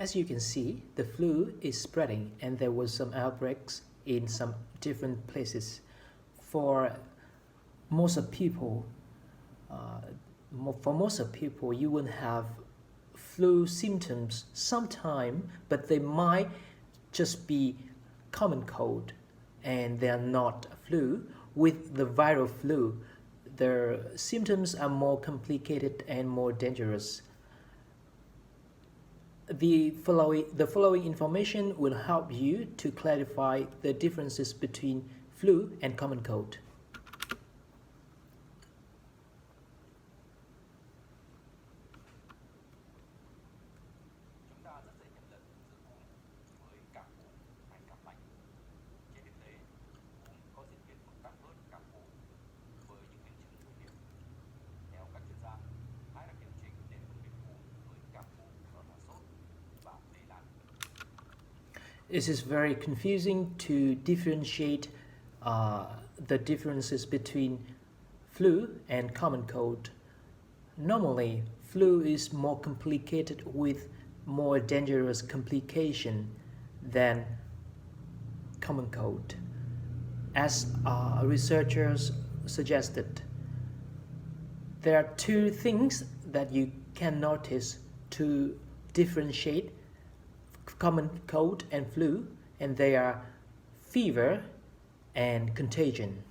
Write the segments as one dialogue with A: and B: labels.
A: As you can see, the flu is spreading and there was some outbreaks in some different places. For most of people, you will have flu symptoms sometime, but they might just be common cold and they are not flu. With the viral flu, the symptoms are more complicated and more dangerous. The following information will help you to clarify the differences between flu and common cold. It is very confusing to differentiate the differences between flu and common cold. Normally, flu is more complicated with more dangerous complication than common cold. As researchers suggested, there are two things that you can notice to differentiate common cold and flu, and they are fever and contagion.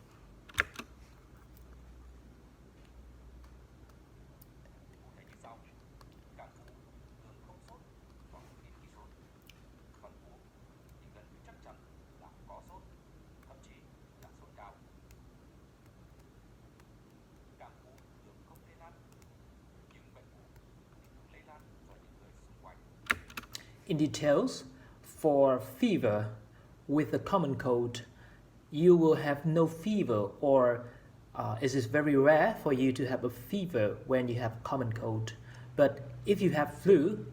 A: In details, for fever with a common cold, you will have no fever, or it is very rare for you to have a fever when you have common cold. But if you have flu,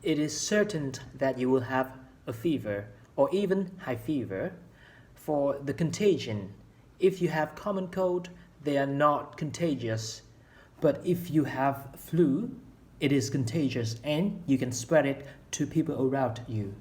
A: it is certain that you will have a fever or even high fever. For the contagion, if you have common cold, they are not contagious. But if you have flu, it is contagious and you can spread it to people around you.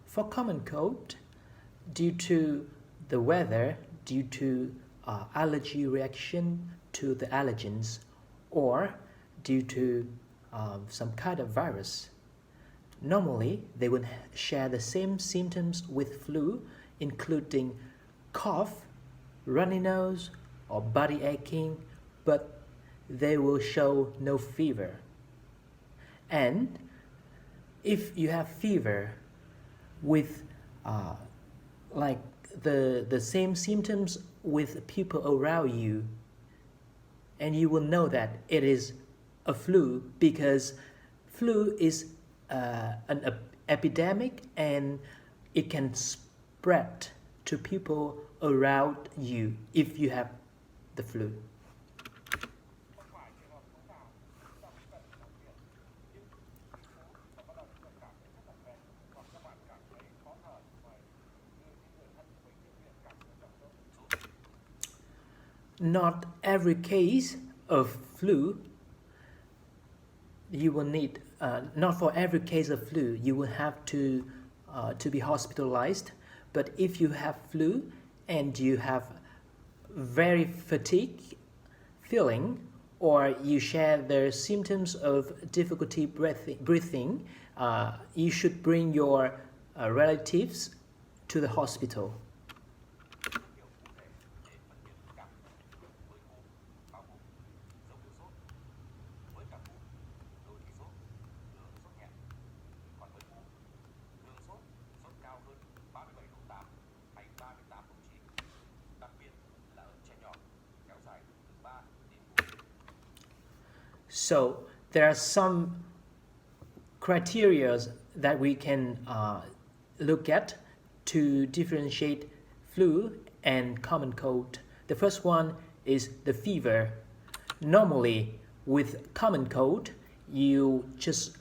A: For common cold, due to the weather, due to allergy reaction to the allergens, or due to some kind of virus, normally they would share the same symptoms with flu, including cough, runny nose, or body aching, but they will show no fever. And if you have fever with like the same symptoms with people around you, and you will know that it is a flu, because flu is an epidemic and it can spread to people around you if you have the flu. Not every case of flu you will need, not for every case of flu you will have to be hospitalized. But if you have flu and you have very fatigue feeling, or you share the symptoms of difficulty breathing, you should bring your relatives to the hospital. So there are some criteria that we can look at to differentiate flu and common cold. The first one is the fever. Normally, with common cold, you just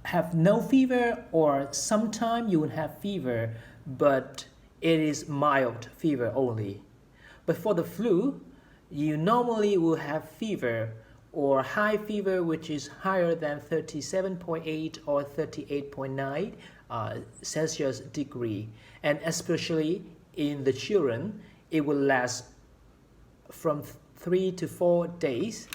A: have no fever, or sometimes you will have fever, but it is mild fever only. But for the flu, you normally will have fever or high fever, which is higher than 37.8 or 38.9 Celsius degree. And especially in the children, it will last from 3 to 4 days.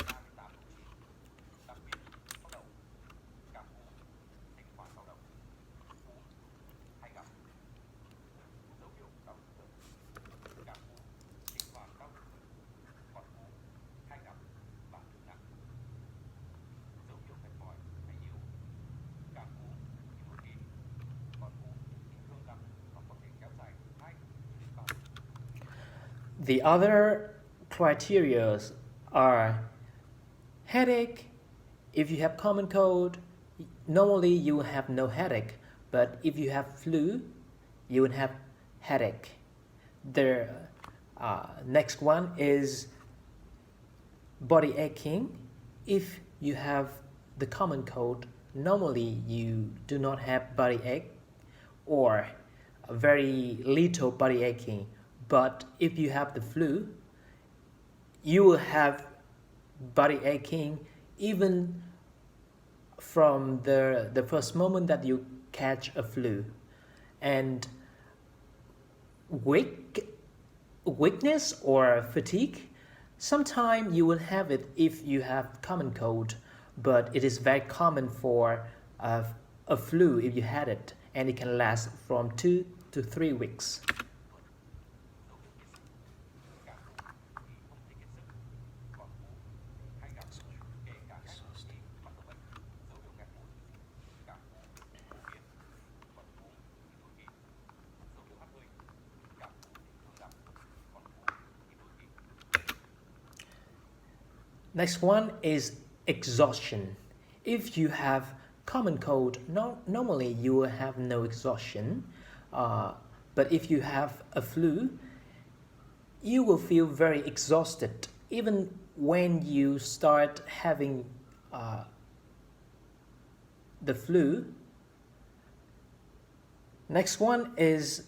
A: The other criteria are headache. If you have common cold, normally you will have no headache, but if you have flu, you will have headache. The next one is body aching. If you have the common cold, normally you do not have body ache or very little body aching. But if you have the flu, you will have body aching even from the first moment that you catch a flu. And weakness or fatigue, sometimes you will have it if you have common cold, but it is very common for a flu if you had it, and it can last from 2 to 3 weeks. Next one is exhaustion. If you have common cold, normally you will have no exhaustion. But if you have a flu, you will feel very exhausted even when you start having the flu. Next one is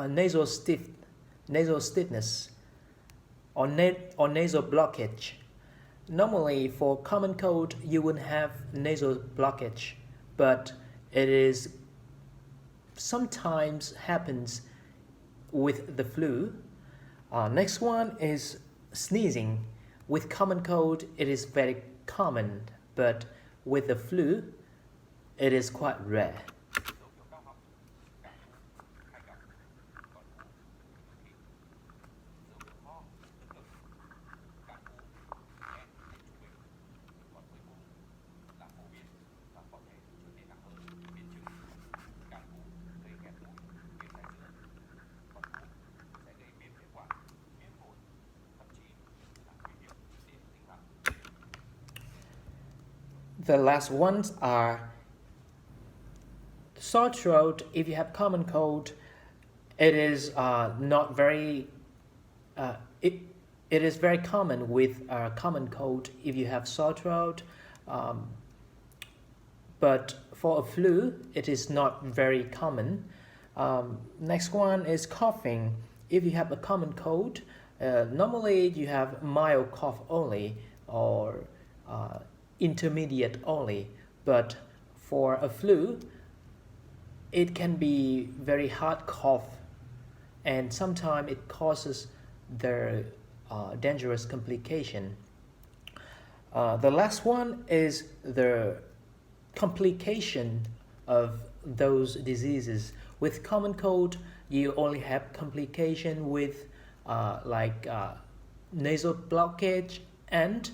A: nasal stiffness or nasal blockage. Normally for common cold you would have nasal blockage, but it is sometimes happens with the flu. Next one is sneezing. With common cold it is very common, but with the flu it is quite rare. The last ones are sore throat. If you have common cold, it is not very. It is very common with common cold if you have sore throat, but for a flu, it is not very common. Next one is coughing. If you have a common cold, normally you have mild cough only or intermediate only, but for a flu it can be very hard cough, and sometimes it causes the dangerous complication. The last one is the complication of those diseases. With common cold you only have complication with nasal blockage and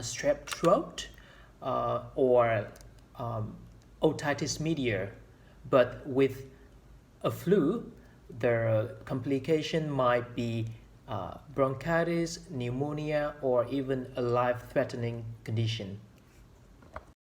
A: strep throat or otitis media. But with a flu The complication might be bronchitis, pneumonia, or even a life-threatening condition.